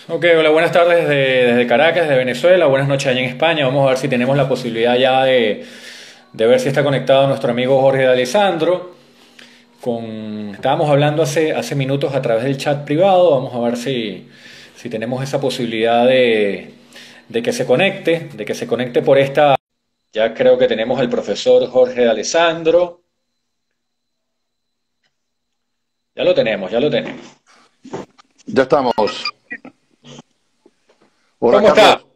Ok, hola, buenas tardes desde Caracas, de Venezuela, buenas noches allá en España. Vamos a ver si tenemos la posibilidad ya de ver si está conectado nuestro amigo Jorge de Alessandro. Estábamos hablando hace minutos a través del chat privado, vamos a ver si tenemos esa posibilidad de que se conecte por esta. Ya creo que tenemos al profesor Jorge de Alessandro. Ya lo tenemos, ya lo tenemos. Ya estamos. Hola ¿Cómo está? Carlos,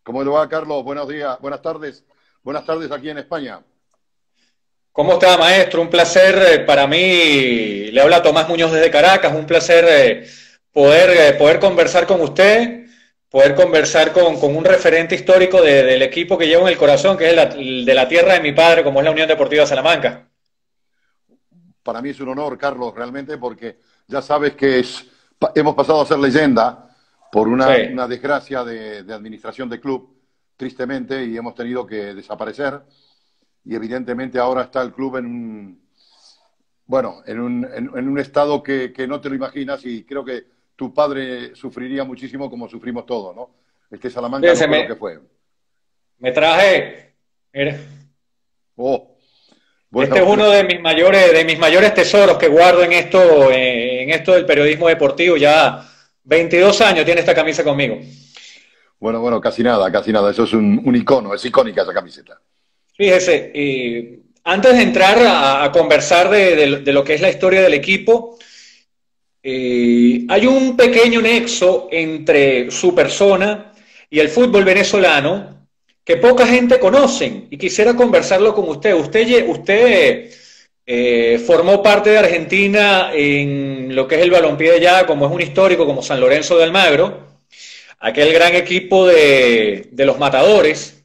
¿cómo le va Carlos? Buenos días, buenas tardes aquí en España. ¿Cómo está, maestro? Un placer para mí. Le habla Tomás Muñoz desde Caracas. Un placer poder conversar con usted, poder conversar con un referente histórico del equipo que llevo en el corazón, que es el de la tierra de mi padre, como es la Unión Deportiva Salamanca. Para mí es un honor, Carlos, realmente, porque ya sabes que hemos pasado a ser leyenda por Sí. una desgracia de administración de club, tristemente, y hemos tenido que desaparecer. Y evidentemente ahora está el club en un estado que no te lo imaginas y creo que tu padre sufriría muchísimo como sufrimos todos, ¿no? Es que Salamanca no Fíjese, fue lo que fue. me traje. Mire, Oh, este bueno, es uno de mis mayores tesoros que guardo en esto del periodismo deportivo. Ya 22 años tiene esta camisa conmigo. bueno, casi nada, casi nada. Eso es un icono, es icónica esa camiseta. Fíjese, antes de entrar a conversar de lo que es la historia del equipo, hay un pequeño nexo entre su persona y el fútbol venezolano que poca gente conoce y quisiera conversarlo con usted. Usted formó parte de Argentina en lo que es el balompié de allá, como es un histórico, como San Lorenzo de Almagro, aquel gran equipo de los Matadores.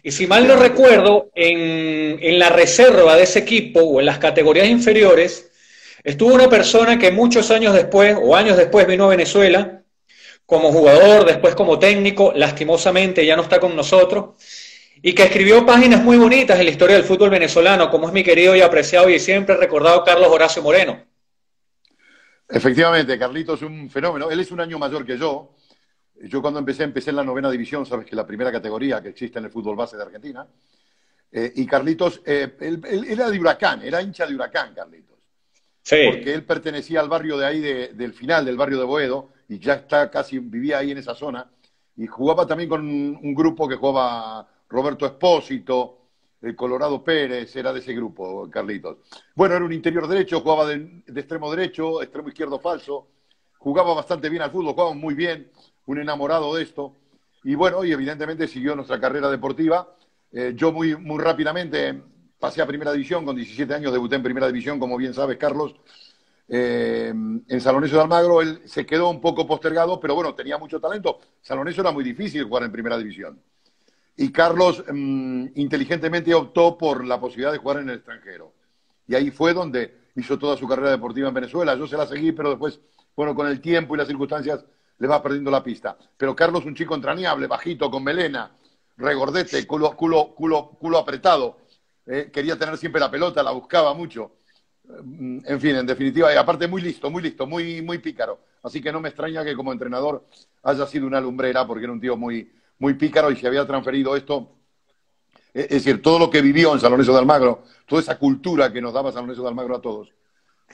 Y si mal no Efectivamente. recuerdo, en la reserva de ese equipo o en las categorías inferiores, estuvo una persona que muchos años después o años después vino a Venezuela como jugador, después como técnico, lastimosamente ya no está con nosotros, y que escribió páginas muy bonitas en la historia del fútbol venezolano, como es mi querido y apreciado y siempre recordado Carlos Horacio Moreno. Efectivamente, Carlitos es un fenómeno. Él es un año mayor que yo. Yo cuando empecé en la novena división, sabes que es la primera categoría que existe en el fútbol base de Argentina. Y Carlitos, él era de Huracán, era hincha de Huracán, Carlitos. Porque Sí, él pertenecía al barrio de ahí, del final del barrio de Boedo, y ya está casi, vivía ahí en esa zona. Y jugaba también con un grupo que jugaba Roberto Espósito, el Colorado Pérez, era de ese grupo, Carlitos. Bueno, era un interior derecho, jugaba de extremo derecho, extremo izquierdo falso, jugaba bastante bien al fútbol, jugaba muy bien, un enamorado de esto. Y bueno, y evidentemente siguió nuestra carrera deportiva. Yo muy rápidamente pasé a Primera División, con 17 años debuté en Primera División, como bien sabes, Carlos, en San Lorenzo de Almagro. Él se quedó un poco postergado, pero bueno, tenía mucho talento. San Lorenzo era muy difícil jugar en Primera División. Y Carlos inteligentemente optó por la posibilidad de jugar en el extranjero. Y ahí fue donde hizo toda su carrera deportiva en Venezuela. Yo se la seguí, pero después, bueno, con el tiempo y las circunstancias, le va perdiendo la pista. Pero Carlos, un chico entrañable, bajito, con melena, regordete, culo apretado. Quería tener siempre la pelota, la buscaba mucho. En fin, en definitiva, y aparte muy listo, muy pícaro. Así que no me extraña que como entrenador haya sido una lumbrera, porque era un tío muy pícaro y se había transferido esto. Es decir, todo lo que vivió en San Lorenzo de Almagro, toda esa cultura que nos daba San Lorenzo de Almagro a todos,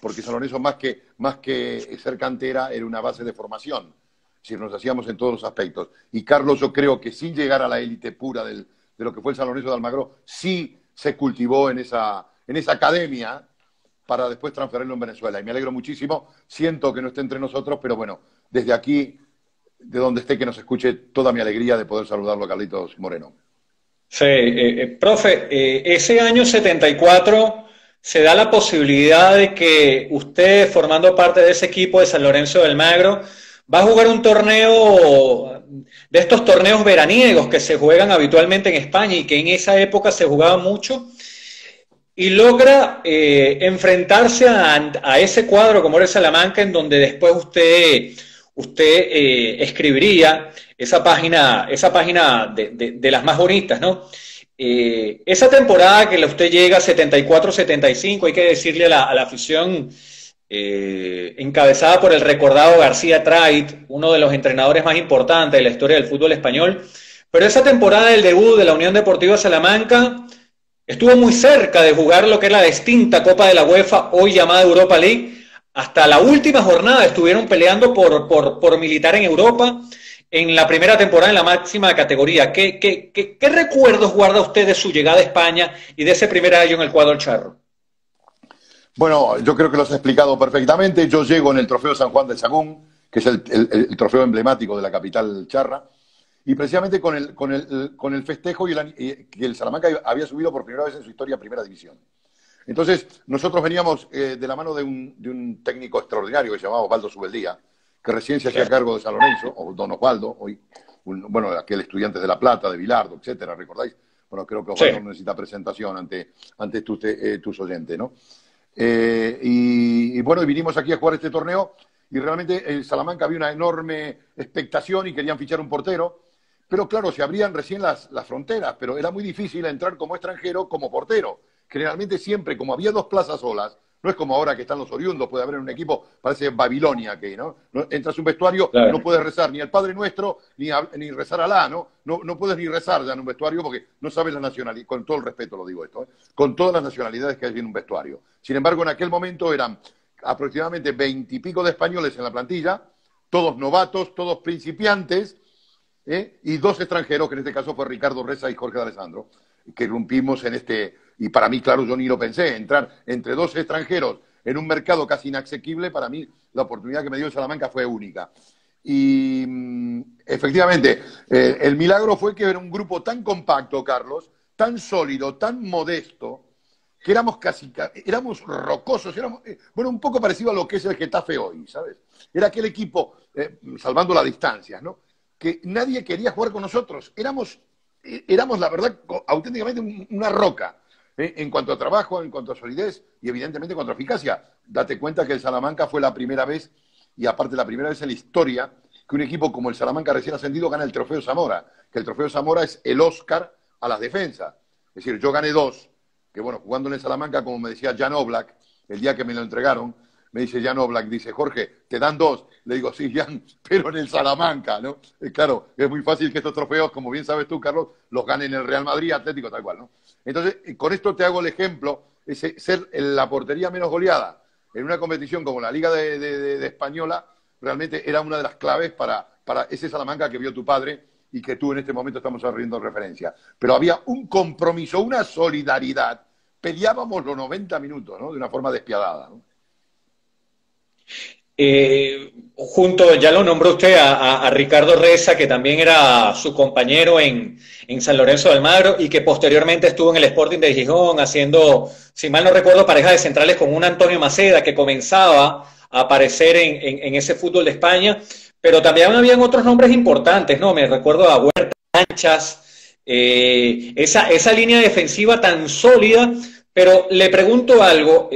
porque San Lorenzo más que ser cantera era una base de formación, si nos hacíamos en todos los aspectos. Y Carlos, yo creo que sin llegar a la élite pura de lo que fue el San Lorenzo de Almagro, sí se cultivó en esa academia para después transferirlo en Venezuela. Y me alegro muchísimo, siento que no esté entre nosotros, pero bueno, desde aquí, de donde esté, que nos escuche, toda mi alegría de poder saludarlo a Carlitos Moreno. sí. Profe, ese año 74 se da la posibilidad de que usted, formando parte de ese equipo de San Lorenzo del Magro, va a jugar un torneo de estos torneos veraniegos que se juegan habitualmente en España y que en esa época se jugaba mucho y logra enfrentarse a ese cuadro como era el Salamanca, en donde después usted escribiría esa página de las más bonitas, ¿no? Esa temporada que usted llega 74-75, hay que decirle a la afición encabezada por el recordado García Trait, uno de los entrenadores más importantes de la historia del fútbol español. Pero esa temporada del debut de la Unión Deportiva Salamanca estuvo muy cerca de jugar lo que es la distinta Copa de la UEFA, hoy llamada Europa League. Hasta la última jornada estuvieron peleando por militar en Europa en la primera temporada en la máxima categoría. ¿Qué recuerdos guarda usted de su llegada a España y de ese primer año en el cuadro charro? Bueno, yo creo que lo has explicado perfectamente. Yo llego en el Trofeo San Juan de Sagún, que es el trofeo emblemático de la capital charra, y precisamente con el festejo que el Salamanca había subido por primera vez en su historia a Primera División. Entonces, nosotros veníamos de la mano de un técnico extraordinario que se llamaba Osvaldo Subeldía, que recién se hacía cargo de San Lorenzo, o Don Osvaldo, hoy, bueno, aquel estudiante de La Plata, de Bilardo, etcétera, ¿recordáis? Bueno, creo que Osvaldo no necesita presentación ante tus oyentes, ¿no? Bueno, vinimos aquí a jugar este torneo y realmente en Salamanca había una enorme expectación y querían fichar un portero, pero claro, se abrían recién las fronteras, pero era muy difícil entrar como extranjero, como portero. Generalmente siempre, como había dos plazas solas, no es como ahora que están los oriundos, puede haber un equipo, parece Babilonia, que ¿no? Entras a un vestuario, claro. No puedes rezar ni al Padre Nuestro, ni rezar a Alá, ¿no? No puedes ni rezar ya en un vestuario porque no sabes la nacionalidad, con todo el respeto lo digo esto, ¿eh? Con todas las nacionalidades que hay en un vestuario. Sin embargo, en aquel momento eran aproximadamente 20 y pico de españoles en la plantilla, todos novatos, todos principiantes, y dos extranjeros, que en este caso fue Ricardo Reza y Jorge de Alessandro, que irrumpimos en y para mí, claro, yo ni lo pensé, entrar entre dos extranjeros en un mercado casi inasequible, para mí la oportunidad que me dio el Salamanca fue única. Y efectivamente, el milagro fue que era un grupo tan compacto, Carlos, tan sólido, tan modesto, que éramos rocosos, bueno, un poco parecido a lo que es el Getafe hoy, ¿sabes? Era aquel equipo, salvando las distancias, ¿no? Que nadie quería jugar con nosotros. Éramos la verdad, auténticamente una roca. En cuanto a trabajo, en cuanto a solidez y evidentemente en cuanto a eficacia. Date cuenta que el Salamanca fue la primera vez, y aparte la primera vez en la historia, que un equipo como el Salamanca recién ascendido gana el Trofeo Zamora, que el Trofeo Zamora es el Oscar a las defensas. Es decir, yo gané dos, que bueno, jugando en el Salamanca, como me decía Jan Oblak, el día que me lo entregaron, me dice Jan Oblak, dice, Jorge, ¿te dan dos? Le digo, sí, Jan, pero en el Salamanca, ¿no? Claro, es muy fácil que estos trofeos, como bien sabes tú, Carlos, los ganen el Real Madrid, Atlético, tal cual, ¿no? Entonces, con esto te hago el ejemplo, ser la portería menos goleada en una competición como la Liga de Española, realmente era una de las claves para ese Salamanca que vio tu padre y que tú en este momento estamos haciendo referencia. Pero había un compromiso, una solidaridad, peleábamos los 90 minutos, ¿no? De una forma despiadada, ¿no? Ya lo nombró usted a Ricardo Reza, que también era su compañero en San Lorenzo de Almagro y que posteriormente estuvo en el Sporting de Gijón haciendo, si mal no recuerdo, pareja de centrales con un Antonio Maceda que comenzaba a aparecer en ese fútbol de España, pero también habían otros nombres importantes, ¿no? Me recuerdo a Huerta Lanchas, esa línea defensiva tan sólida. Pero le pregunto algo,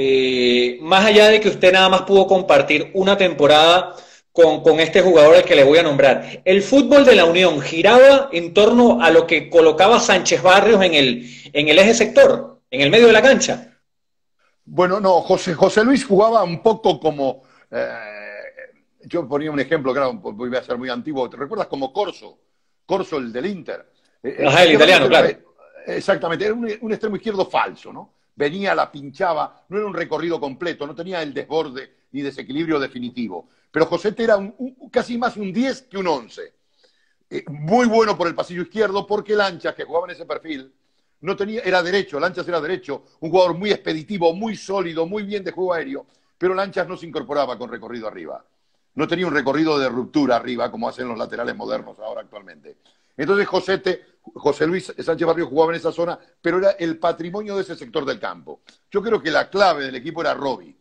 más allá de que usted nada más pudo compartir una temporada con este jugador al que le voy a nombrar, ¿el fútbol de la Unión giraba en torno a lo que colocaba Sánchez Barrios en el eje sector, en el medio de la cancha? Bueno, no, José Luis jugaba un poco como... yo ponía un ejemplo, claro, voy a ser muy antiguo, ¿te recuerdas como Corso? Corso, el del Inter. Ajá, el italiano, claro. Exactamente, era un extremo izquierdo falso, ¿no? Venía, la pinchaba, no era un recorrido completo, no tenía el desborde ni desequilibrio definitivo. Pero Josete era casi más un 10 que un 11. Muy bueno por el pasillo izquierdo, porque Lanchas, que jugaba en ese perfil, era derecho, Lanchas era derecho, un jugador muy expeditivo, muy sólido, muy bien de juego aéreo, pero Lanchas no se incorporaba con recorrido arriba. No tenía un recorrido de ruptura arriba, como hacen los laterales modernos ahora actualmente. Entonces José Luis Sánchez Barrio jugaba en esa zona, pero era el patrimonio de ese sector del campo. Yo creo que la clave del equipo era Robbie,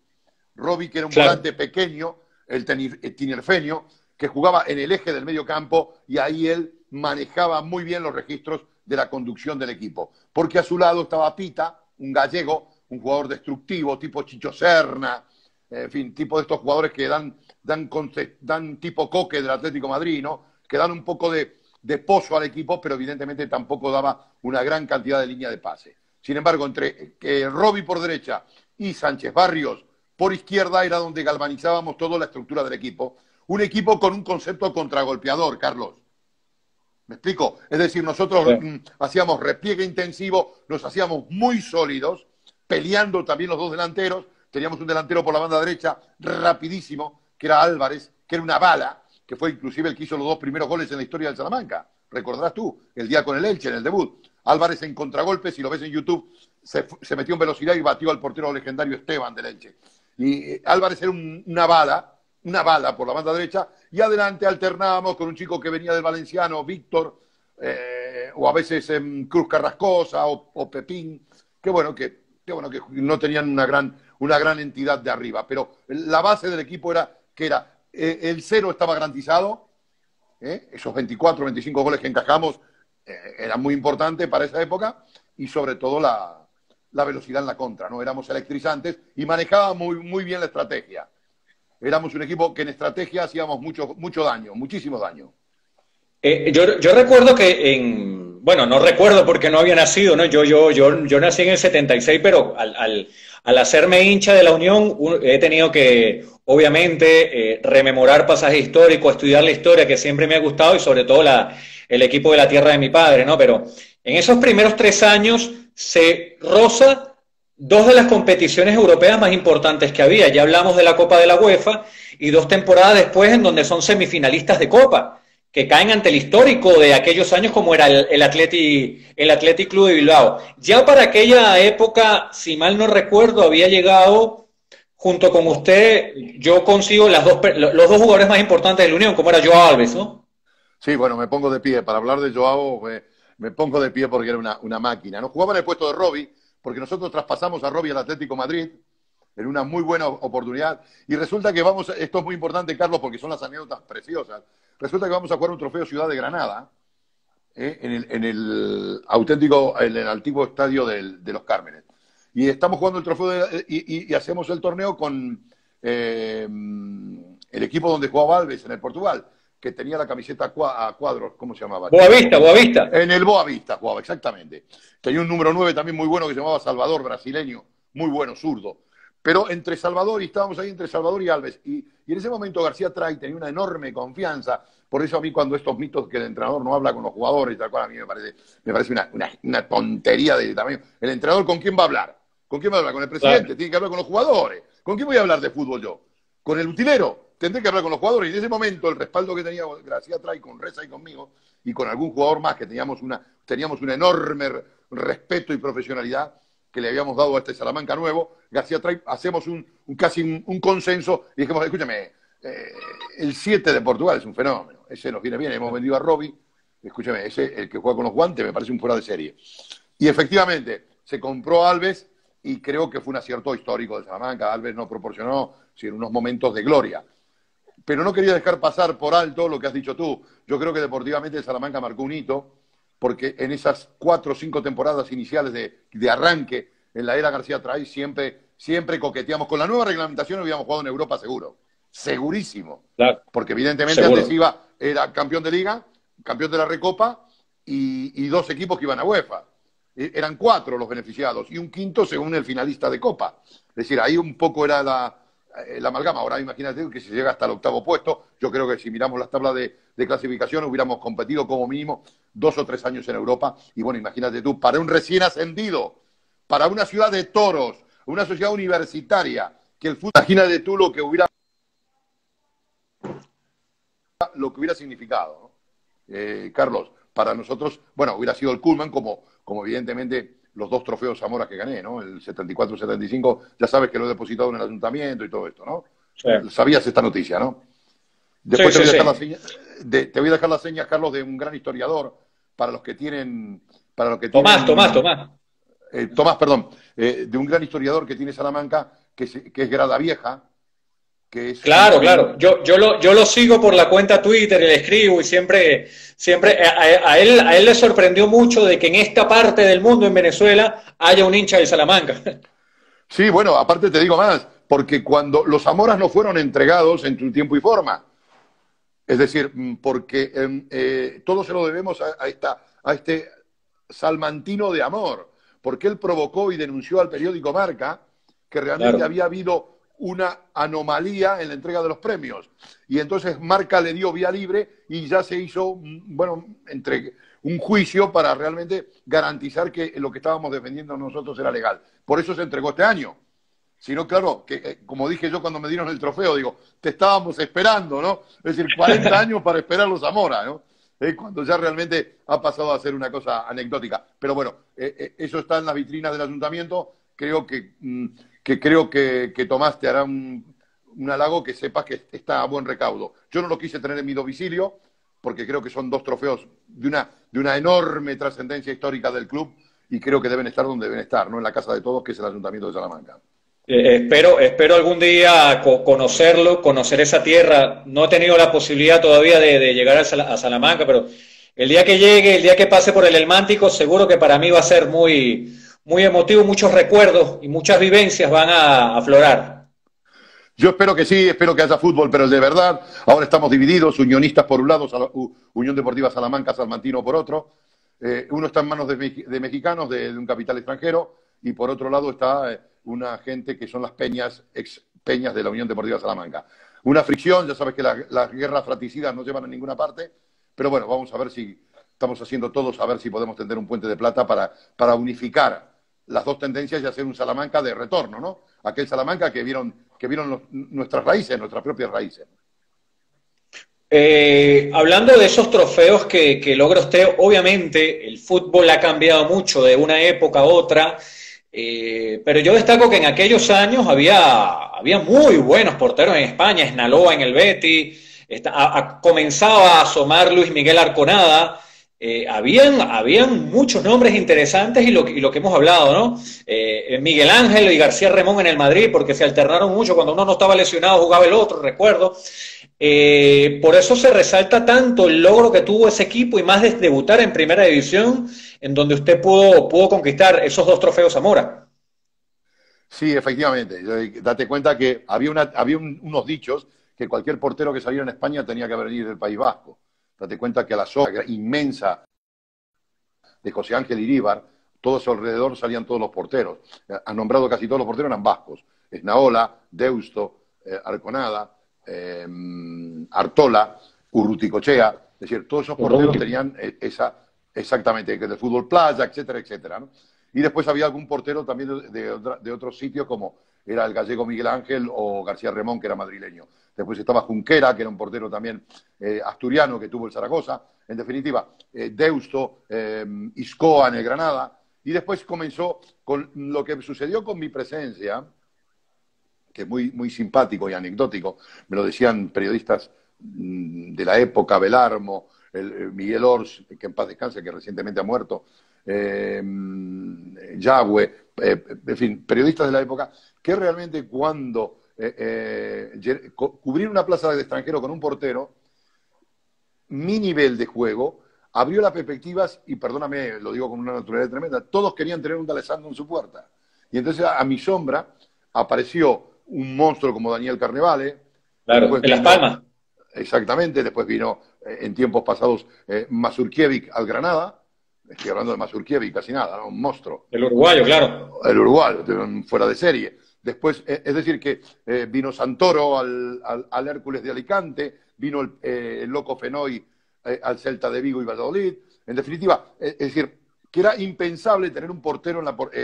que era un volante pequeño, el tinerfeño, que jugaba en el eje del medio campo y ahí él manejaba muy bien los registros de la conducción del equipo. Porque a su lado estaba Pita, un gallego, un jugador destructivo, tipo Chicho Serna, en fin, tipo de estos jugadores que dan tipo Coque del Atlético de Madrid, ¿no? Que dan un poco de pozo al equipo, pero evidentemente tampoco daba una gran cantidad de línea de pase. Sin embargo, entre Robbie por derecha y Sánchez Barrios, por izquierda era donde galvanizábamos toda la estructura del equipo. Un equipo con un concepto contragolpeador, Carlos. ¿Me explico? Es decir, nosotros hacíamos repliegue intensivo, nos hacíamos muy sólidos, peleando también los dos delanteros. Teníamos un delantero por la banda derecha, rapidísimo, que era Álvarez, que era una bala, que fue inclusive el que hizo los dos primeros goles en la historia del Salamanca. Recordarás tú, el día con el Elche, en el debut. Álvarez en contragolpe, si lo ves en YouTube, se metió en velocidad y batió al portero legendario Esteban del Elche. Y Álvarez era una bala por la banda derecha, y adelante alternábamos con un chico que venía del Valenciano, Víctor, o a veces Cruz Carrascosa o Pepín, que no tenían una gran entidad de arriba, pero la base del equipo era el cero estaba garantizado, esos 24, 25 goles que encajamos eran muy importantes para esa época, y sobre todo la velocidad en la contra, ¿no? Éramos electrizantes y manejábamos muy bien la estrategia. Éramos un equipo que en estrategia hacíamos mucho daño, muchísimo daño. Yo recuerdo que bueno, no recuerdo porque no había nacido, ¿no? Yo nací en el 76, pero al hacerme hincha de la Unión, he tenido que, obviamente, rememorar pasajes históricos, estudiar la historia, que siempre me ha gustado, y sobre todo el equipo de la tierra de mi padre, ¿no? Pero en esos primeros 3 años se roza 2 de las competiciones europeas más importantes que había. Ya hablamos de la Copa de la UEFA, y 2 temporadas después en donde son semifinalistas de Copa, que caen ante el histórico de aquellos años como era el Athletic Club de Bilbao. Ya para aquella época, si mal no recuerdo, había llegado, junto con usted, yo consigo los 2 jugadores más importantes de la Unión, como era Joao Alves, ¿no? Sí, bueno, me pongo de pie. Para hablar de Joao, me pongo de pie porque era una máquina, ¿no? Jugaba en el puesto de Robbie, porque nosotros traspasamos a Robbie al Atlético Madrid en una muy buena oportunidad. Y resulta que esto es muy importante, Carlos, porque son las anécdotas preciosas. Resulta que vamos a jugar un trofeo Ciudad de Granada, en el antiguo estadio de Los Cármenes. Y estamos jugando el trofeo y hacemos el torneo con el equipo donde jugaba Alves en el Portugal, que tenía la camiseta a cuadros, ¿cómo se llamaba? Boavista. En el Boavista jugaba, exactamente. Tenía un número 9 también muy bueno que se llamaba Salvador, brasileño, muy bueno, zurdo. Pero estábamos ahí entre Salvador y Alves. Y en ese momento García Tray tenía una enorme confianza. Por eso a mí, cuando estos mitos que el entrenador no habla con los jugadores y tal cual, a mí me parece una tontería de tamaño. ¿El entrenador con quién va a hablar? ¿Con quién va a hablar? ¿Con el presidente? Claro. Tiene que hablar con los jugadores. ¿Con quién voy a hablar de fútbol yo? ¿Con el utilero? Tendré que hablar con los jugadores. Y en ese momento el respaldo que tenía García Tray con Reza y conmigo, y con algún jugador más que teníamos un enorme respeto y profesionalidad que le habíamos dado a este Salamanca nuevo, García Tray, hacemos casi un consenso y dijimos, escúchame, el 7 de Portugal es un fenómeno, ese nos viene bien, hemos vendido a Robbie, escúchame, ese, el que juega con los guantes, me parece un fuera de serie. Y efectivamente, se compró a Alves y creo que fue un acierto histórico de Salamanca. Alves nos proporcionó unos momentos de gloria. Pero no quería dejar pasar por alto lo que has dicho tú. Yo creo que deportivamente el Salamanca marcó un hito, porque en esas 4 o 5 temporadas iniciales de arranque en la era García Tray siempre coqueteamos con la nueva reglamentación. Habíamos jugado en Europa seguro, segurísimo, claro. Porque evidentemente seguro. Antes era campeón de Liga, campeón de la Recopa y 2 equipos que iban a UEFA. Eran 4 los beneficiados y un quinto según el finalista de Copa. Es decir, ahí un poco era la amalgama. Ahora imagínate que si llega hasta el 8º puesto, yo creo que si miramos las tablas de clasificación hubiéramos competido como mínimo 2 o 3 años en Europa. Y bueno, imagínate tú, para un recién ascendido, para una ciudad de toros, una sociedad universitaria, que el fútbol, imagínate tú lo que hubiera significado, ¿no? Carlos, para nosotros, bueno, hubiera sido el culmen como evidentemente los 2 trofeos Zamora que gané, ¿no? El 74-75, ya sabes que lo he depositado en el ayuntamiento y todo esto, ¿no? Sí. Sabías esta noticia, ¿no? Después sí, te voy a dejar las señas, Carlos, de un gran historiador para los que tienen... Tomás, perdón. De un gran historiador que tiene Salamanca, que es Grada Vieja. Que es claro. Yo lo sigo por la cuenta Twitter y le escribo y siempre a él le sorprendió mucho de que en esta parte del mundo, en Venezuela, haya un hincha del Salamanca. Sí, bueno, aparte te digo más, porque cuando los Zamoras no fueron entregados en su tiempo y forma, es decir, porque todo se lo debemos a este salmantino de amor, porque él provocó y denunció al periódico Marca que realmente había habido una anomalía en la entrega de los premios. Y entonces Marca le dio vía libre y ya se hizo, bueno, entre un juicio para realmente garantizar que lo que estábamos defendiendo nosotros era legal. Por eso se entregó este año. Si no, claro, que como dije yo cuando me dieron el trofeo, digo, te estábamos esperando, ¿no? Es decir, 40 años para esperar los Zamora, ¿no? Cuando ya realmente ha pasado a ser una cosa anecdótica. Pero bueno, eso está en las vitrinas del ayuntamiento. Creo que Tomás te hará un halago, que sepas que está a buen recaudo. Yo no lo quise tener en mi domicilio, porque creo que son dos trofeos de una enorme trascendencia histórica del club, y creo que deben estar donde deben estar, ¿no? En la casa de todos, que es el Ayuntamiento de Salamanca. Espero algún día conocerlo, conocer esa tierra. No he tenido la posibilidad todavía de llegar a Salamanca, pero el día que llegue, el día que pase por el Helmántico, seguro que para mí va a ser muy, muy emotivo. Muchos recuerdos y muchas vivencias van a aflorar. Yo espero que sí, espero que haya fútbol, pero de verdad, ahora estamos divididos, unionistas por un lado, Unión Deportiva Salamanca, Salmantino por otro. Uno está en manos de mexicanos, de un capital extranjero, y por otro lado está una gente que son las peñas, ex peñas de la Unión Deportiva Salamanca. Una fricción, ya sabes que las guerras fratricidas no llevan a ninguna parte, pero bueno, vamos a ver si estamos haciendo todos, a ver si podemos tender un puente de plata para unificar las dos tendencias y hacer un Salamanca de retorno, ¿no? Aquel Salamanca que vieron nuestras raíces, nuestras propias raíces. Hablando de esos trofeos que logra usted, obviamente el fútbol ha cambiado mucho de una época a otra, pero yo destaco que en aquellos años había muy buenos porteros en España. Esnaloa en el Betis, comenzaba a asomar Luis Miguel Arconada. Habían muchos nombres interesantes, y lo que hemos hablado, ¿no? Miguel Ángel y García Remón en el Madrid, porque se alternaron mucho. Cuando uno no estaba lesionado jugaba el otro, recuerdo. Por eso se resalta tanto el logro que tuvo ese equipo, y más de debutar en Primera División, en donde usted pudo conquistar esos dos trofeos Zamora. Sí, efectivamente. Date cuenta que había unos dichos que cualquier portero que saliera en España tenía que venir del País Vasco. Date cuenta que a la sombra inmensa de José Ángel Iríbar, todo a su alrededor salían todos los porteros. Han nombrado casi todos los porteros, eran vascos. Esnaola, Deusto, Arconada, Artola, Urruticochea. Es decir, todos esos porteros tenían exactamente, que del fútbol playa, etcétera, etcétera, ¿no? Y después había algún portero también de otros sitios, como era el gallego Miguel Ángel o García Remón, que era madrileño. Después estaba Junquera, que era un portero también asturiano, que tuvo el Zaragoza. En definitiva, Deusto, Iscoa en el Granada. Y después comenzó con lo que sucedió con mi presencia, que es muy, muy simpático y anecdótico. Me lo decían periodistas de la época, Belarmo, Miguel Ors, que en paz descanse, que recientemente ha muerto, Yagüe, en fin, periodistas de la época, que realmente cuando cubrir una plaza de extranjero con un portero, mi nivel de juego abrió las perspectivas, y perdóname, lo digo con una naturalidad tremenda, todos querían tener un D'Alessandro en su puerta. Y entonces a mi sombra apareció un monstruo como Daniel Carnevale. Claro, en Las Palmas. Exactamente, después vino en tiempos pasados Mazurkiewicz al Granada. Estoy hablando de Mazurkiewicz, casi nada, ¿no? Un monstruo. El uruguayo, claro. El uruguayo, fuera de serie. Después, es decir, que vino Santoro al Hércules de Alicante, vino el Loco Fenoy al Celta de Vigo y Valladolid. En definitiva, es decir, que era impensable tener un portero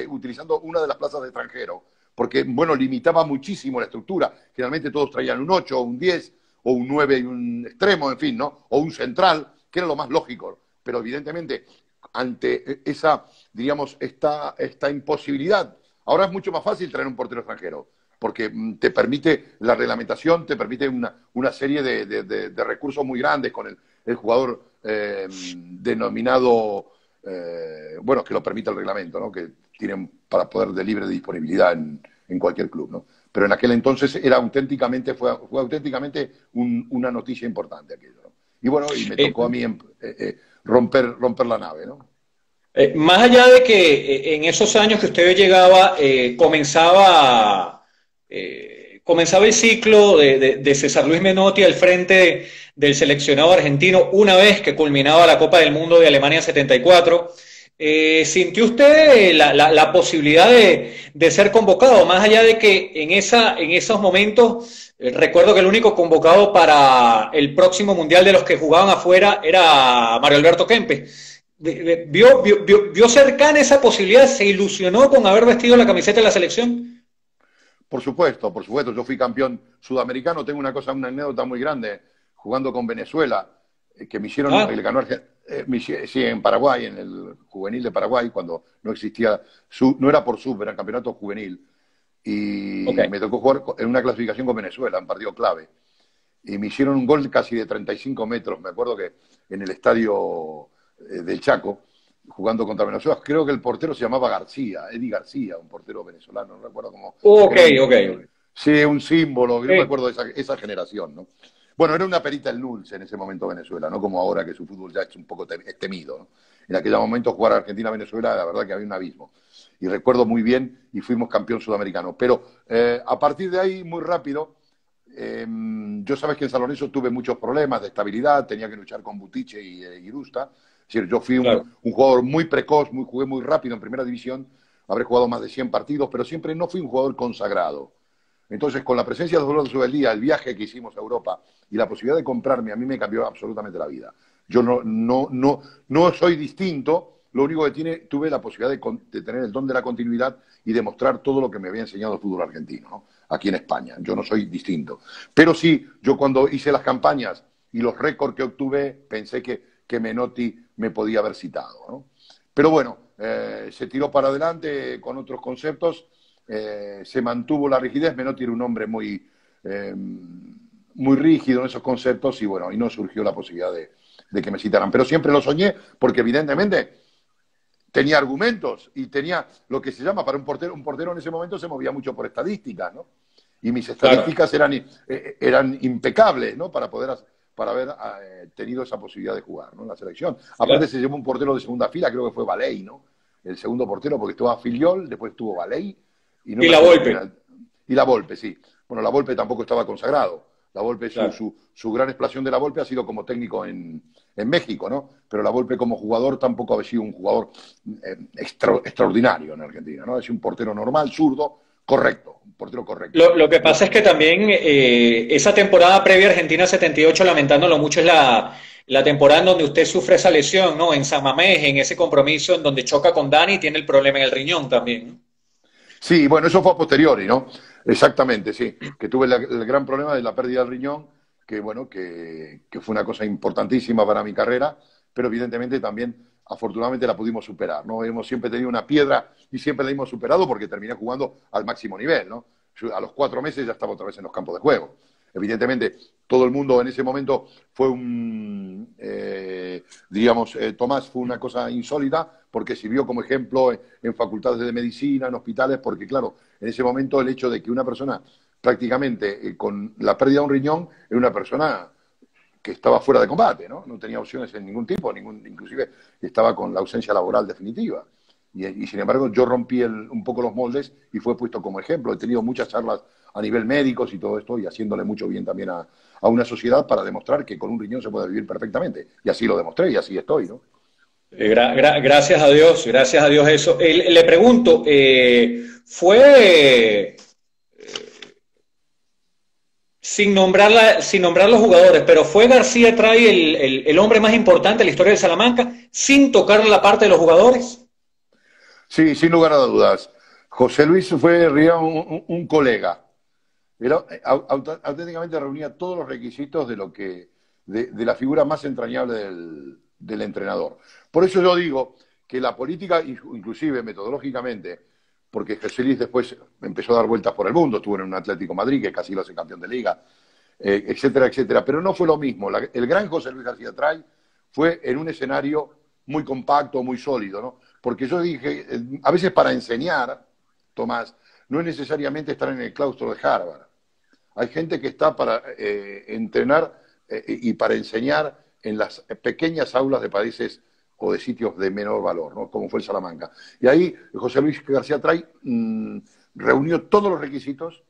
utilizando una de las plazas de extranjero, porque, bueno, limitaba muchísimo la estructura. Generalmente todos traían un 8 o un 10, o un 9 y un extremo, en fin, ¿no? O un central, que era lo más lógico. Pero evidentemente, ante esa, diríamos, esta imposibilidad, ahora es mucho más fácil traer un portero extranjero, porque te permite la reglamentación, te permite una serie de recursos muy grandes con el jugador denominado, bueno, que lo permite el reglamento, ¿no? Que tienen para poder de libre disponibilidad en cualquier club, ¿no? Pero en aquel entonces fue auténticamente una noticia importante aquello, ¿no? Y bueno, y me tocó a mí romper la nave, ¿no? Más allá de que en esos años que usted llegaba, comenzaba el ciclo de César Luis Menotti al frente del seleccionado argentino, una vez que culminaba la Copa del Mundo de Alemania 74. ¿Sintió usted la posibilidad de ser convocado? Más allá de que en esos momentos, recuerdo que el único convocado para el próximo Mundial de los que jugaban afuera era Mario Alberto Kempes. ¿Vio cercana esa posibilidad? ¿Se ilusionó con haber vestido la camiseta de la selección? Por supuesto, por supuesto. Yo fui campeón sudamericano. Tengo una anécdota muy grande jugando con Venezuela, que me hicieron, Ah, le ganó sí, en Paraguay, en el juvenil de Paraguay, cuando no existía, no era por sub, era campeonato juvenil. ok. Y me tocó jugar en una clasificación con Venezuela, un partido clave. Y me hicieron un gol casi de 35 metros. Me acuerdo que en el estadio del Chaco, jugando contra Venezuela, creo que el portero se llamaba García, Eddie García, un portero venezolano, no recuerdo cómo. Ok, Era ok. sí, un símbolo, yo me Sí, acuerdo de esa generación, ¿no? Bueno, era una perita el Nulce en ese momento Venezuela, no como ahora que su fútbol ya es un poco es temido, ¿no? En aquel momento jugar a Argentina-Venezuela, la verdad que había un abismo. Y recuerdo muy bien y fuimos campeón sudamericano. Pero a partir de ahí, muy rápido, yo sabes que en San Lorenzo tuve muchos problemas de estabilidad, tenía que luchar con Butiche y Irusta. Es decir, yo fui claro. un jugador muy precoz, jugué muy rápido en primera división, habré jugado más de 100 partidos, pero siempre no fui un jugador consagrado. Entonces, con la presencia de los Dolores del Día, el viaje que hicimos a Europa y la posibilidad de comprarme, a mí me cambió absolutamente la vida. Yo no soy distinto, lo único que tuve la posibilidad de tener el don de la continuidad y demostrar todo lo que me había enseñado el fútbol argentino, ¿no? Aquí en España. Yo no soy distinto. Pero sí, yo cuando hice las campañas y los récords que obtuve, pensé que Menotti me podía haber citado, ¿no? Pero bueno, se tiró para adelante con otros conceptos, se mantuvo la rigidez. Menotti era un hombre muy rígido en esos conceptos y bueno, y no surgió la posibilidad de que me citaran. Pero siempre lo soñé porque evidentemente tenía argumentos y tenía lo que se llama para un portero en ese momento se movía mucho por estadísticas, ¿no? Y mis Claro. estadísticas eran impecables, ¿no? Para haber tenido esa posibilidad de jugar, ¿no? En la selección. Aparte Claro. se llevó un portero de segunda fila, creo que fue Valey, ¿no? El segundo portero, porque estuvo Filiol, después estuvo Valey, y no Y me la acuerdo quién era. Volpe. Y la Volpe, sí. Bueno, la Volpe tampoco estaba consagrado. La Volpe, Claro. su gran explosión de la Volpe ha sido como técnico en México, ¿no? Pero la Volpe como jugador tampoco ha sido un jugador extraordinario en Argentina, ¿no? Es un portero normal, zurdo, correcto, un portero correcto. Lo que pasa es que también esa temporada previa a Argentina 78, lamentándolo mucho, es la temporada en donde usted sufre esa lesión, ¿no? En San Mamés, en ese compromiso en donde choca con Dani y tiene el problema en el riñón también, ¿no? Sí, bueno, eso fue a posteriori, ¿no? Exactamente, sí. Que tuve el gran problema de la pérdida del riñón, que bueno, que fue una cosa importantísima para mi carrera, pero evidentemente también, afortunadamente, la pudimos superar, ¿no? Hemos siempre tenido una piedra y siempre la hemos superado porque terminé jugando al máximo nivel, ¿no? Yo a los 4 meses ya estaba otra vez en los campos de juego. Evidentemente, todo el mundo en ese momento fue digamos, Tomás fue una cosa insólita porque sirvió como ejemplo en facultades de medicina, en hospitales, porque claro, en ese momento el hecho de que una persona prácticamente con la pérdida de un riñón era una persona que estaba fuera de combate, ¿no? No tenía opciones en ningún tipo, inclusive estaba con la ausencia laboral definitiva. Y sin embargo yo rompí un poco los moldes y fue puesto como ejemplo. He tenido muchas charlas a nivel médicos y todo esto y haciéndole mucho bien también a una sociedad para demostrar que con un riñón se puede vivir perfectamente. Y así lo demostré y así estoy, ¿no? Gracias a Dios eso. Le pregunto, ¿fue sin nombrar los jugadores, pero fue García Tray el hombre más importante de la historia del Salamanca, sin tocar la parte de los jugadores? Sí, sin lugar a dudas. José Luis fue un colega. Era, auténticamente reunía todos los requisitos de la figura más entrañable del entrenador. Por eso yo digo que la política, inclusive metodológicamente, porque José Luis después empezó a dar vueltas por el mundo, estuvo en un Atlético Madrid que casi lo hace campeón de liga, etcétera, etcétera. Pero no fue lo mismo. El gran José Luis García Tray fue en un escenario muy compacto, muy sólido, ¿no? Porque yo dije, a veces para enseñar, Tomás, no es necesariamente estar en el claustro de Harvard. Hay gente que está para entrenar y para enseñar en las pequeñas aulas de países o de sitios de menor valor, ¿no? Como fue el Salamanca. Y ahí José Luis García Tray reunió todos los requisitos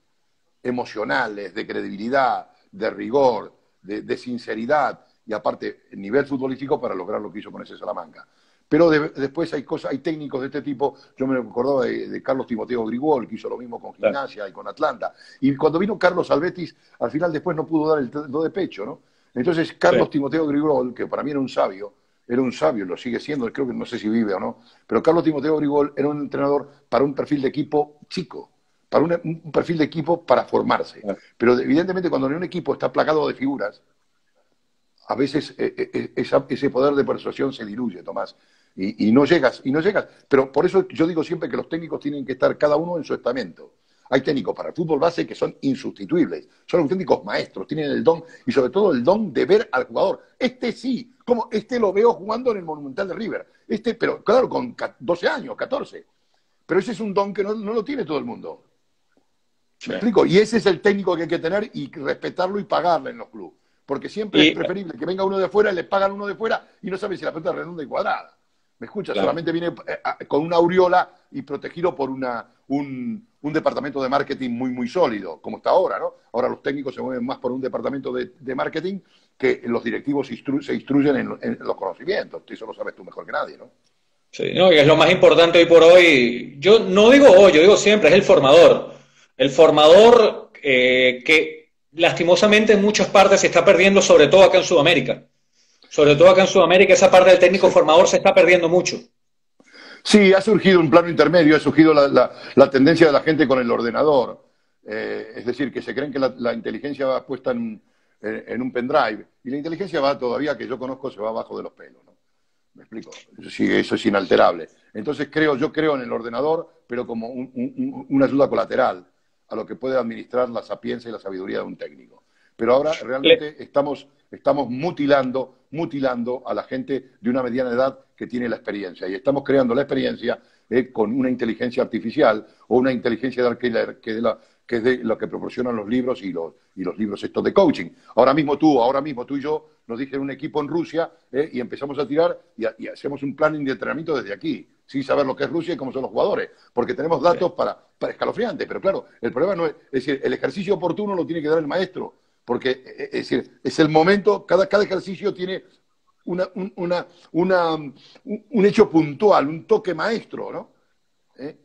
emocionales, de credibilidad, de rigor, de sinceridad y aparte nivel futbolístico para lograr lo que hizo con ese Salamanca. Pero después hay cosas, hay técnicos de este tipo. Yo me acordaba de Carlos Timoteo Grigol, que hizo lo mismo con Claro, Gimnasia y con Atlanta. Y cuando vino Carlos Albetis, al final después no pudo dar el do de pecho, ¿no? Entonces, sí, Carlos Timoteo Grigol, que para mí era un sabio, lo sigue siendo, creo que no sé si vive o no, pero Carlos Timoteo Grigol era un entrenador para un perfil de equipo chico, para un perfil de equipo para formarse. claro. Pero evidentemente cuando en un equipo está plagado de figuras, a veces ese poder de persuasión se diluye, Tomás, y no llegas, y no llegas. Pero por eso yo digo siempre que los técnicos tienen que estar cada uno en su estamento. Hay técnicos para el fútbol base que son insustituibles, son auténticos maestros, tienen el don, y sobre todo el don de ver al jugador. Este sí, como este lo veo jugando en el Monumental de River, pero claro, con 12 años, 14. Pero ese es un don que no lo tiene todo el mundo. Sí. ¿Me explico? Y ese es el técnico que hay que tener y respetarlo y pagarle en los clubes. Porque siempre es Y, preferible que venga uno de fuera, le pagan uno de fuera y no sabe si la pelota es redonda y cuadrada. ¿Me escucha? claro. Solamente viene con una aureola y protegido por un departamento de marketing muy, muy sólido, como está ahora, ¿no? Ahora los técnicos se mueven más por un departamento de marketing que los directivos se instruyen en los conocimientos. Eso lo sabes tú mejor que nadie, ¿no? Sí, no, y es lo más importante hoy por hoy. Yo no digo hoy, yo digo siempre, es el formador. El formador que lastimosamente en muchas partes se está perdiendo, sobre todo acá en Sudamérica. Sobre todo acá en Sudamérica, esa parte del técnico Sí. formador se está perdiendo mucho. Sí, ha surgido un plano intermedio, ha surgido la tendencia de la gente con el ordenador. Es decir, que se creen que la inteligencia va puesta en un pendrive. Y la inteligencia va todavía, que yo conozco, se va abajo de los pelos, ¿no? ¿Me explico? Sí, eso es inalterable. Entonces yo creo en el ordenador, pero como una ayuda colateral a lo que puede administrar la sapiencia y la sabiduría de un técnico. Pero ahora Le- realmente estamos mutilando a la gente de una mediana edad que tiene la experiencia. Y estamos creando la experiencia con una inteligencia artificial o una inteligencia de alquiler que es de lo que proporcionan los libros y los libros estos de coaching. Ahora mismo tú y yo nos dije un equipo en Rusia y empezamos a tirar y hacemos un planning de entrenamiento desde aquí, sin saber lo que es Rusia y cómo son los jugadores, porque tenemos datos para escalofriantes. Pero claro, el problema no es decir, el ejercicio oportuno lo tiene que dar el maestro, porque es decir, es el momento, cada ejercicio tiene una, un hecho puntual, un toque maestro, ¿no?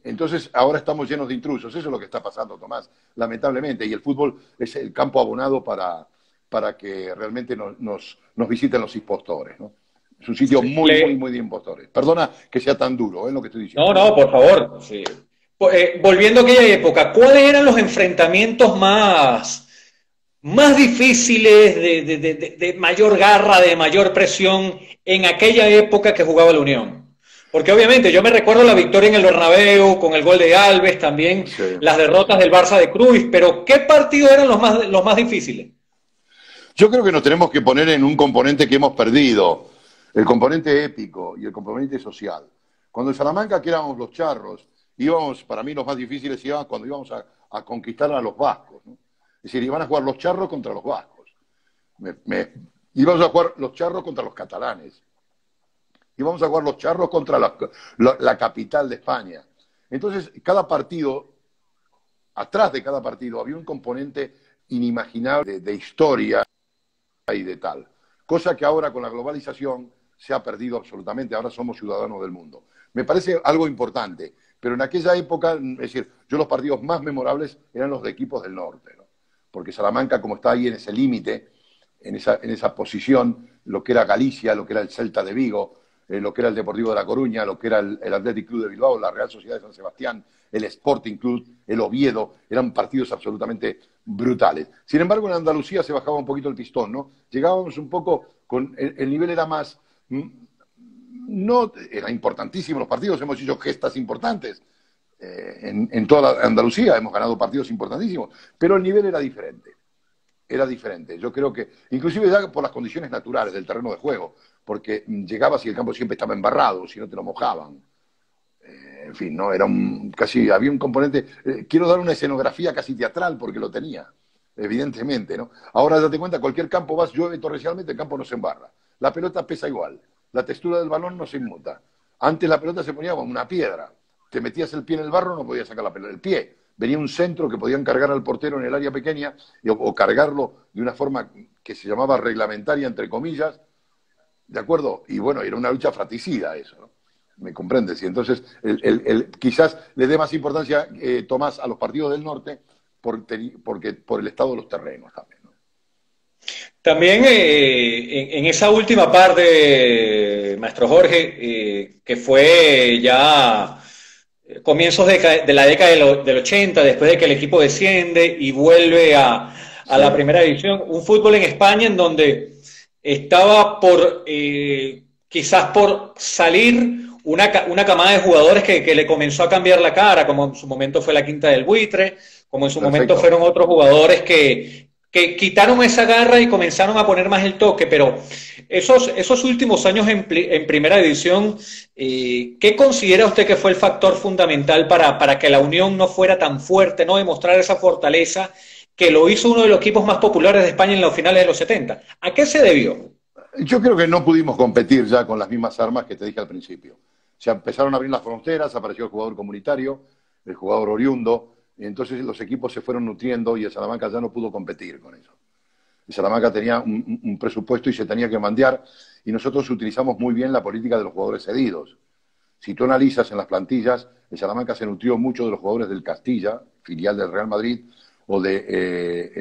Entonces, ahora estamos llenos de intrusos. Eso es lo que está pasando, Tomás, lamentablemente. Y el fútbol es el campo abonado para que realmente nos visiten los impostores, ¿no? Es un sitio sí. muy, muy, muy de impostores. Perdona que sea tan duro, lo que estoy No, diciendo, ¿no? no, por favor. Sí. Volviendo a aquella época, ¿cuáles eran los enfrentamientos más difíciles, de mayor garra, de mayor presión en aquella época que jugaba la Unión? Porque obviamente yo me recuerdo la victoria en el Bernabéu con el gol de Alves, también Sí. las derrotas del Barça de Cruyff, pero ¿qué partidos eran los más difíciles? Yo creo que nos tenemos que poner en un componente que hemos perdido, el componente épico y el componente social. Cuando en Salamanca, que éramos los charros, íbamos, para mí los más difíciles iban cuando íbamos a conquistar a los vascos, ¿no? Es decir, iban a jugar los charros contra los vascos. Íbamos a jugar los charros contra los catalanes. Íbamos a jugar los charros contra la capital de España. Entonces, cada partido, atrás de cada partido, había un componente inimaginable de historia y de tal. Cosa que ahora con la globalización se ha perdido absolutamente. Ahora somos ciudadanos del mundo. Me parece algo importante, pero en aquella época, es decir, yo los partidos más memorables eran los de equipos del norte, ¿no? Porque Salamanca, como está ahí en ese límite, en esa posición, lo que era Galicia, lo que era el Celta de Vigo, lo que era el Deportivo de La Coruña, lo que era el Athletic Club de Bilbao, la Real Sociedad de San Sebastián, el Sporting Club, el Oviedo, eran partidos absolutamente brutales. Sin embargo, en Andalucía se bajaba un poquito el pistón, ¿no? Llegábamos un poco el nivel era más, no, era importantísimo los partidos, hemos hecho gestas importantes en toda Andalucía, hemos ganado partidos importantísimos, pero el nivel era diferente. Era diferente. Yo creo que, inclusive ya por las condiciones naturales del terreno de juego, porque llegabas y el campo siempre estaba embarrado, si no te lo mojaban. En fin, no era casi había un componente. Quiero dar una escenografía casi teatral porque lo tenía, evidentemente, ¿no? Ahora date cuenta, cualquier campo vas, llueve torrencialmente, el campo no se embarra. La pelota pesa igual, la textura del balón no se inmuta. Antes la pelota se ponía como una piedra. Te metías el pie en el barro, no podías sacar la pelota del pie. Venía un centro que podían cargar al portero en el área pequeña o cargarlo de una forma que se llamaba reglamentaria, entre comillas, ¿de acuerdo? Y bueno, era una lucha fratricida eso, ¿no? ¿Me comprendes? Y entonces quizás le dé más importancia Tomás a los partidos del norte porque por el estado de los terrenos también, ¿no? También en esa última parte, maestro Jorge, que fue ya comienzos de la década del 80, después de que el equipo desciende y vuelve a la Sí, primera división, un fútbol en España en donde estaba por quizás por salir una camada de jugadores que le comenzó a cambiar la cara, como en su momento fue la Quinta del Buitre, como en su momento perfecto. fueron otros jugadores que quitaron esa garra y comenzaron a poner más el toque, pero esos últimos años en primera división, ¿qué considera usted que fue el factor fundamental para que la Unión no fuera tan fuerte, no demostrar esa fortaleza que lo hizo uno de los equipos más populares de España en los finales de los 70? ¿A qué se debió? Yo creo que no pudimos competir ya con las mismas armas que te dije al principio. Se empezaron a abrir las fronteras, apareció el jugador comunitario, el jugador oriundo, y entonces los equipos se fueron nutriendo y el Salamanca ya no pudo competir con eso. El Salamanca tenía un presupuesto y se tenía que mandear, y nosotros utilizamos muy bien la política de los jugadores cedidos. Si tú analizas en las plantillas, el Salamanca se nutrió mucho de los jugadores del Castilla, filial del Real Madrid, o de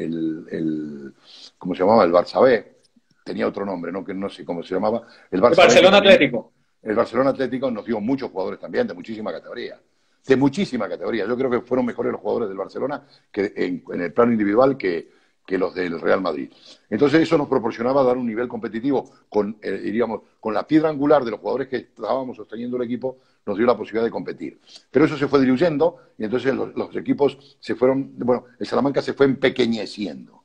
¿cómo se llamaba? El Barça B. Tenía otro nombre, ¿no? Que no sé cómo se llamaba. El El Barça B, que Barcelona también. Atlético. El Barcelona Atlético nos dio muchos jugadores también, de muchísima categoría. De muchísima categoría. Yo creo que fueron mejores los jugadores del Barcelona que en el plano individual que los del Real Madrid. Entonces eso nos proporcionaba dar un nivel competitivo con, diríamos, con la piedra angular de los jugadores que estábamos sosteniendo el equipo, nos dio la posibilidad de competir. Pero eso se fue diluyendo y entonces los equipos se fueron, bueno, el Salamanca se fue empequeñeciendo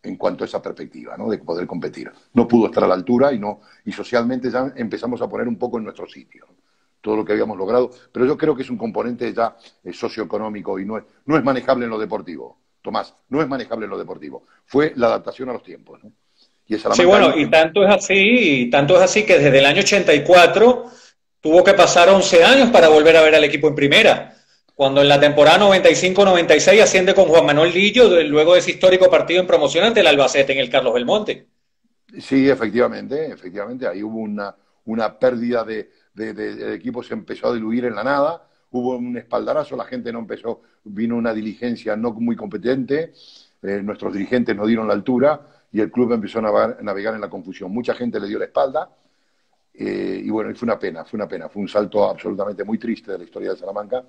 en cuanto a esa perspectiva, ¿no? De poder competir. No pudo estar a la altura y socialmente ya empezamos a poner un poco en nuestro sitio, ¿no? Todo lo que habíamos logrado, pero yo creo que es un componente ya socioeconómico y no es manejable en lo deportivo. Tomás, no es manejable en lo deportivo. Fue la adaptación a los tiempos, ¿no? Y el Sí, Salamanca bueno, ahí, y tanto es así que desde el año 84 tuvo que pasar 11 años para volver a ver al equipo en primera. Cuando en la temporada 95-96 asciende con Juan Manuel Lillo, luego de ese histórico partido en promoción ante el Albacete en el Carlos Belmonte. sí, efectivamente, ahí hubo una pérdida el equipo se empezó a diluir en la nada, hubo un espaldarazo, la gente no empezó, vino una diligencia no muy competente, nuestros dirigentes no dieron la altura y el club empezó a navegar en la confusión. Mucha gente le dio la espalda y bueno, y fue una pena, fue un salto absolutamente muy triste de la historia de Salamanca,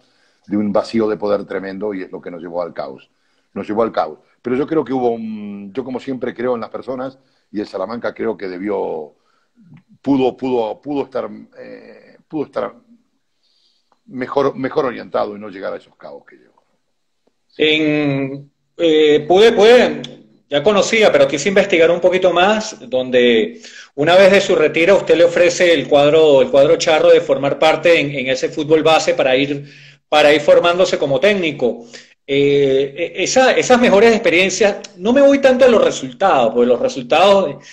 de un vacío de poder tremendo y es lo que nos llevó al caos. Nos llevó al caos. Pero yo creo que yo como siempre creo en las personas y el Salamanca creo que pudo estar mejor orientado y no llegar a esos caos que llegó. En, ya conocía, pero quise investigar un poquito más, donde una vez de su retiro usted le ofrece el cuadro charro de formar parte en ese fútbol base para ir formándose como técnico. Esas mejores experiencias, no me voy tanto a los resultados, porque los resultados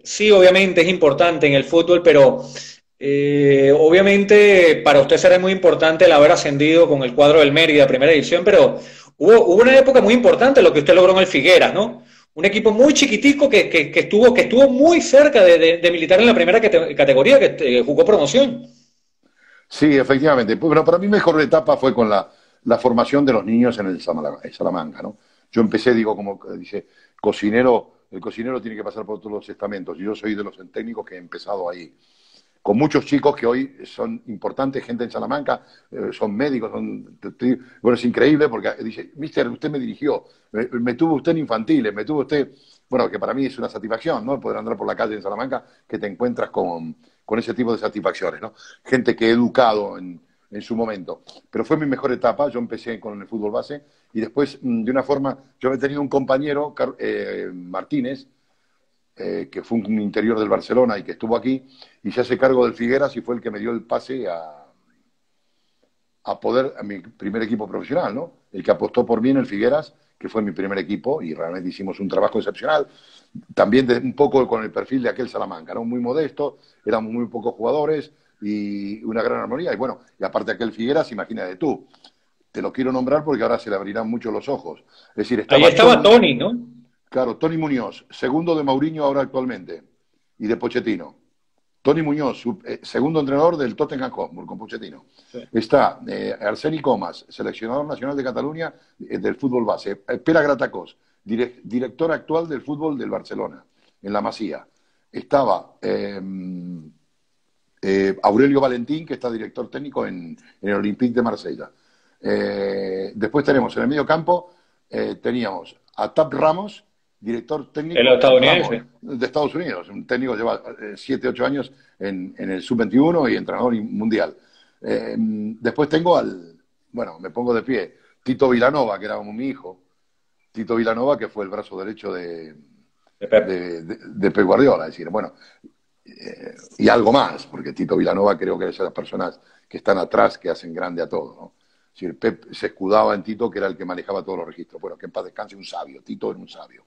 sí, obviamente es importante en el fútbol, pero obviamente para usted será muy importante el haber ascendido con el cuadro del Mérida, primera división, pero hubo una época muy importante lo que usted logró en el Figueras, ¿no? Un equipo muy chiquitico que estuvo muy cerca de militar en la primera categoría, que jugó promoción. Sí, efectivamente. Bueno, para mí mejor etapa fue con la formación de los niños en el Salamanca, ¿no? Yo empecé, digo, como dice, cocinero, el cocinero tiene que pasar por todos los estamentos. Y yo soy de los técnicos que he empezado ahí. Con muchos chicos que hoy son importantes, gente en Salamanca, son médicos, bueno, es increíble porque dice, mister, usted me dirigió, me tuvo usted en infantiles, me tuvo usted, bueno, que para mí es una satisfacción, ¿no? Poder andar por la calle en Salamanca, que te encuentras con ese tipo de satisfacciones, ¿no? Gente que he educado en su momento. Pero fue mi mejor etapa, yo empecé con el fútbol base y después, de una forma, yo he tenido un compañero, Martínez, que fue un interior del Barcelona y que estuvo aquí, y se hace cargo del Figueras y fue el que me dio el pase a mi primer equipo profesional, ¿no? El que apostó por mí en el Figueras, que fue mi primer equipo, y realmente hicimos un trabajo excepcional. También un poco con el perfil de aquel Salamanca, ¿no? Muy modesto, éramos muy pocos jugadores y una gran armonía. Y bueno, y aparte aquel Figueras, imagínate tú, te lo quiero nombrar porque ahora se le abrirán mucho los ojos. Es decir, Ahí estaba estaba Tony, Tony, ¿no? claro, Tony Muñoz, segundo de Mourinho ahora actualmente, y de Pochettino. Tony Muñoz, segundo entrenador del Tottenham Hotspur con Pochettino. Sí. Está Arseni Comas, seleccionador nacional de Cataluña del fútbol base. Pere Gratacós, director actual del fútbol del Barcelona, en la Masía. Estaba Aurelio Valentín, que está director técnico en el Olympique de Marsella. Después tenemos en el medio campo, teníamos a Tap Ramos, director técnico El estadounidense. Ramos, de Estados Unidos, un técnico que lleva 7, 8 años en el Sub-21 y entrenador mundial. Después tengo bueno, me pongo de pie, Tito Vilanova, que era como mi hijo, Tito Vilanova, que fue el brazo derecho de Pep Guardiola, es decir, bueno, y algo más, porque Tito Vilanova creo que es de las personas que están atrás, que hacen grande a todo, ¿no? Es decir, Pep se escudaba en Tito, que era el que manejaba todos los registros. Bueno, que en paz descanse, un sabio, Tito era un sabio.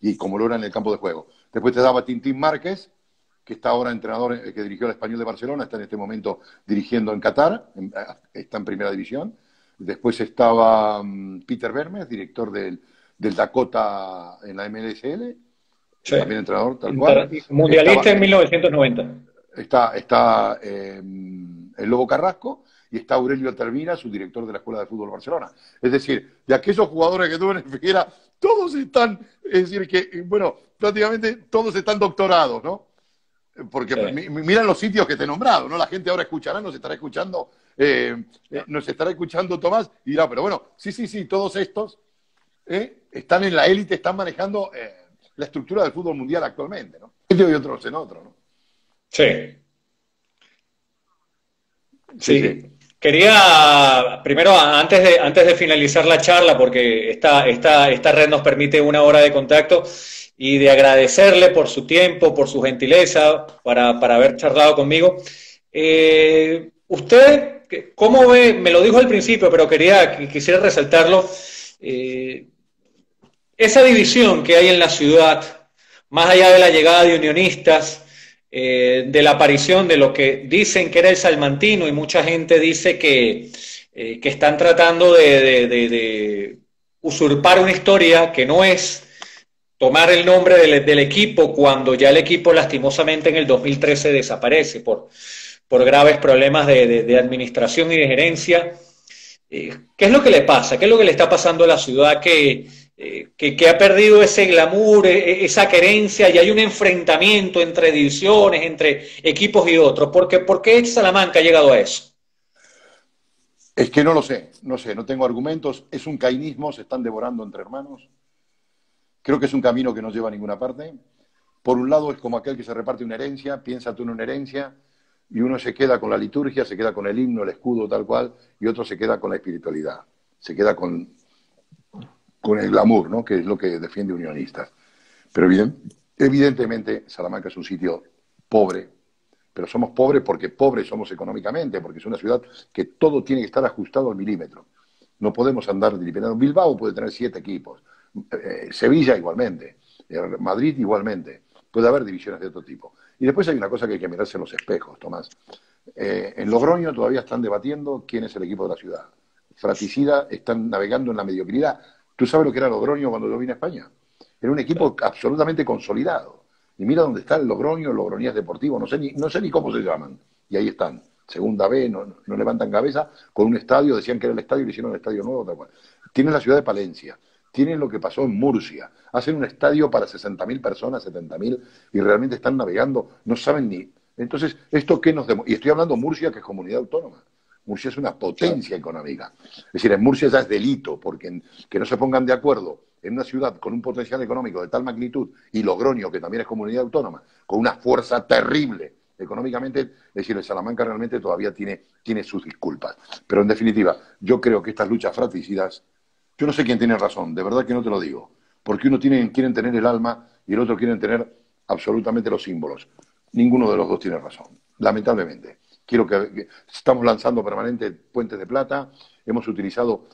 Y como lo era en el campo de juego. Después te daba Tintín Márquez, que está ahora entrenador, que dirigió al Español de Barcelona, está en este momento dirigiendo en Qatar, está en primera división. Después estaba Peter Vermes, director del Dakota en la MLSL, Sí. también entrenador, tal cual. Mundialista en 1990. Está el Lobo Carrasco y está Aurelio Termina, su director de la Escuela de Fútbol Barcelona. Es decir, de aquellos jugadores que tuve en Figuera, todos están, es decir, que, bueno, prácticamente todos están doctorados, ¿no? Porque sí. Miran los sitios que te he nombrado, ¿no? La gente ahora escuchará, nos estará escuchando Tomás y dirá, pero bueno, sí, todos estos están en la élite, están manejando la estructura del fútbol mundial actualmente, ¿no? Y otros en otro, ¿no? Sí. Sí. Quería, primero, antes de finalizar la charla, porque esta red nos permite 1 hora de contacto, y de agradecerle por su tiempo, por su gentileza, para haber charlado conmigo. Usted, ¿cómo ve? Me lo dijo al principio, pero quisiera resaltarlo. Esa división que hay en la ciudad, más allá de la llegada de unionistas, de la aparición de lo que dicen que era el salmantino, y mucha gente dice que están tratando de usurpar una historia que no es, tomar el nombre del equipo cuando ya el equipo lastimosamente en el 2013 desaparece por graves problemas de administración y de gerencia. ¿Qué es lo que le pasa? ¿Qué es lo que le está pasando a la ciudad que ha perdido ese glamour, esa querencia, y hay un enfrentamiento entre divisiones, entre equipos y otros? ¿Por qué Salamanca ha llegado a eso? Es que no lo sé, no tengo argumentos, es un cainismo, se están devorando entre hermanos. Creo que es un camino que no lleva a ninguna parte. Por un lado es como aquel que se reparte una herencia, piensa tú en una herencia, y uno se queda con la liturgia, se queda con el himno, el escudo, tal cual, y otro se queda con la espiritualidad, se queda con el glamour, ¿no? Que es lo que defiende Unionistas. Pero evidentemente Salamanca es un sitio pobre, pero somos pobres porque pobres somos económicamente, porque es una ciudad que todo tiene que estar ajustado al milímetro. No podemos andar dilipenando. Bilbao puede tener 7 equipos, Sevilla igualmente, Madrid igualmente. Puede haber divisiones de otro tipo. Y después hay una cosa que hay que mirarse en los espejos, Tomás. En Logroño todavía están debatiendo quién es el equipo de la ciudad. Fratricida están navegando en la mediocridad. ¿Tú sabes lo que era Logroño cuando yo vine a España? Era un equipo absolutamente consolidado. Y mira dónde está el Logroño, el Logroñés Deportivo, no sé ni cómo se llaman. Y ahí están. Segunda B, no levantan cabeza, con un estadio, decían que era el estadio y le hicieron el estadio nuevo, tal cual. Tienen la ciudad de Palencia, tienen lo que pasó en Murcia, hacen un estadio para 60.000 personas, 70.000, y realmente están navegando, no saben ni... Entonces, ¿esto qué nos demuestra? Y estoy hablando de Murcia, que es comunidad autónoma. Murcia es una potencia económica. Es decir, en Murcia ya es delito, porque que no se pongan de acuerdo en una ciudad con un potencial económico de tal magnitud, y Logroño, que también es comunidad autónoma, con una fuerza terrible económicamente, es decir, el Salamanca realmente todavía tiene sus disculpas. Pero en definitiva, yo creo que estas luchas fratricidas, yo no sé quién tiene razón, de verdad que no te lo digo, porque uno quieren tener el alma y el otro quieren tener absolutamente los símbolos. Ninguno de los dos tiene razón, lamentablemente. Quiero que estamos lanzando permanente puentes de plata, hemos utilizado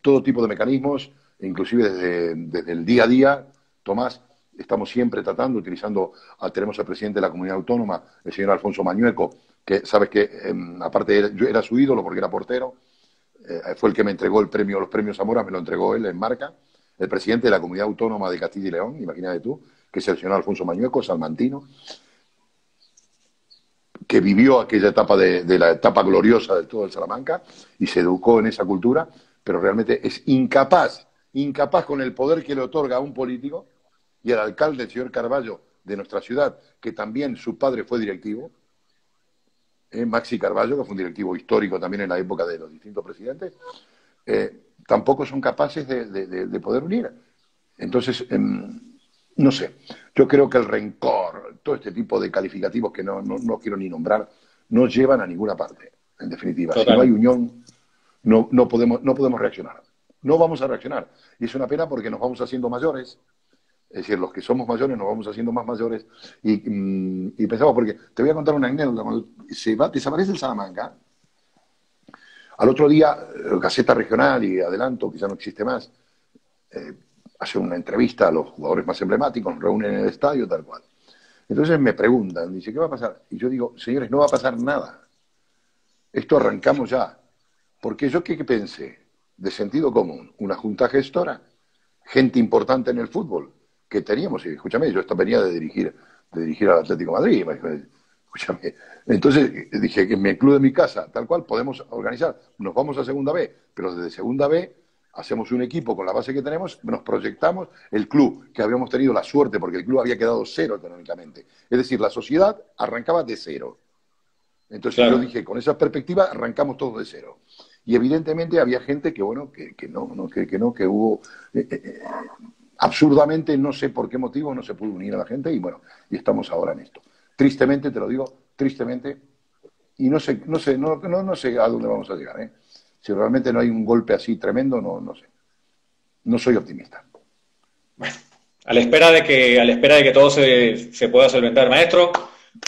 todo tipo de mecanismos, inclusive desde el día a día, Tomás, estamos siempre tenemos al presidente de la comunidad autónoma, el señor Alfonso Mañueco, que sabes que aparte yo era su ídolo porque era portero, fue el que me entregó los premios Zamora, me lo entregó él en Marca, el presidente de la comunidad autónoma de Castilla y León, imagínate tú, que es el señor Alfonso Mañueco, salmantino. que vivió aquella etapa de la etapa gloriosa de todo el Salamanca y se educó en esa cultura, pero realmente es incapaz con el poder que le otorga a un político y al alcalde, el señor Carballo, de nuestra ciudad, que también su padre fue directivo, Maxi Carballo, que fue un directivo histórico también en la época de los distintos presidentes, tampoco son capaces de poder unir. Entonces, no sé, yo creo que el rencor, todo este tipo de calificativos que no quiero ni nombrar, no llevan a ninguna parte, en definitiva. Total. Si no hay unión, no podemos reaccionar. No vamos a reaccionar. Y es una pena porque nos vamos haciendo mayores. Es decir, los que somos mayores nos vamos haciendo más mayores y pensamos, porque te voy a contar una anécdota, cuando desaparece el Salamanca, al otro día, Gaceta Regional y Adelanto, que ya no existe más, hace una entrevista a los jugadores más emblemáticos, nos reúnen en el estadio, tal cual. Entonces me preguntan, dice, ¿qué va a pasar? Y yo digo, señores, no va a pasar nada. Esto arrancamos ya. Porque yo, ¿qué pensé? De sentido común, una junta gestora, gente importante en el fútbol, que teníamos, y escúchame, yo venía de dirigir al Atlético de Madrid, escúchame. Entonces dije que en el club de mi casa, tal cual, podemos organizar, nos vamos a segunda B, pero desde segunda B hacemos un equipo con la base que tenemos, nos proyectamos, el club, que habíamos tenido la suerte, porque el club había quedado cero económicamente, es decir, la sociedad arrancaba de cero. Entonces claro, yo dije, con esa perspectiva arrancamos todo de cero. Y evidentemente había gente que, bueno, que hubo... absurdamente, no sé por qué motivo, no se pudo unir a la gente y bueno, y estamos ahora en esto. Tristemente, te lo digo, tristemente, y no sé a dónde vamos a llegar, ¿eh? Si realmente no hay un golpe así tremendo, no sé. No soy optimista. Bueno, a la espera de que todo se pueda solventar. Maestro,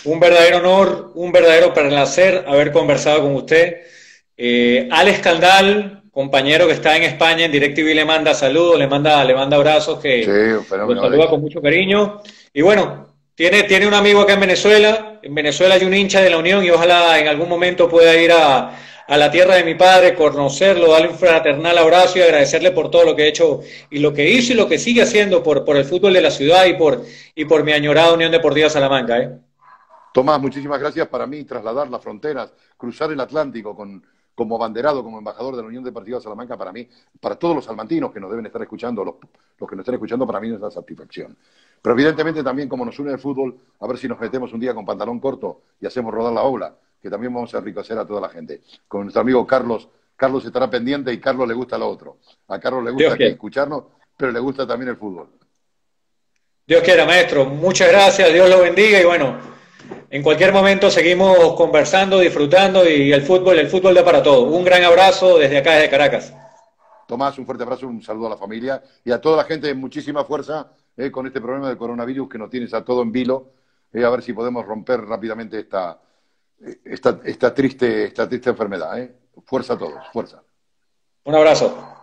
un verdadero honor, un verdadero placer haber conversado con usted. Alex Caldal, compañero que está en España en DirecTV, le manda saludos, le manda abrazos, que sí, lo saluda con mucho cariño. Y bueno, tiene un amigo acá en Venezuela. En Venezuela hay un hincha de la Unión y ojalá en algún momento pueda ir a la tierra de mi padre, conocerlo, darle un fraternal abrazo y agradecerle por todo lo que he hecho y lo que hizo y lo que sigue haciendo por el fútbol de la ciudad y por mi añorada Unión Deportiva Salamanca. Tomás, muchísimas gracias. Para mí, trasladar las fronteras, cruzar el Atlántico como abanderado, como embajador de la Unión Deportiva Salamanca, para mí, para todos los salmantinos que nos deben estar escuchando, los que nos estén escuchando, para mí es una satisfacción. Pero evidentemente también, como nos une el fútbol, a ver si nos metemos un día con pantalón corto y hacemos rodar la ola, que también vamos a enriquecer a toda la gente. Con nuestro amigo Carlos estará pendiente y Carlos le gusta lo otro. A Carlos le gusta escucharnos, pero le gusta también el fútbol. Dios quiera, maestro. Muchas gracias, Dios lo bendiga y bueno, en cualquier momento seguimos conversando, disfrutando y el fútbol da para todo. Un gran abrazo desde acá, desde Caracas. Tomás, un fuerte abrazo, un saludo a la familia y a toda la gente, muchísima fuerza con este problema del coronavirus que nos tienes a todo en vilo, a ver si podemos romper rápidamente esta triste enfermedad. Fuerza a todos, fuerza. Un abrazo.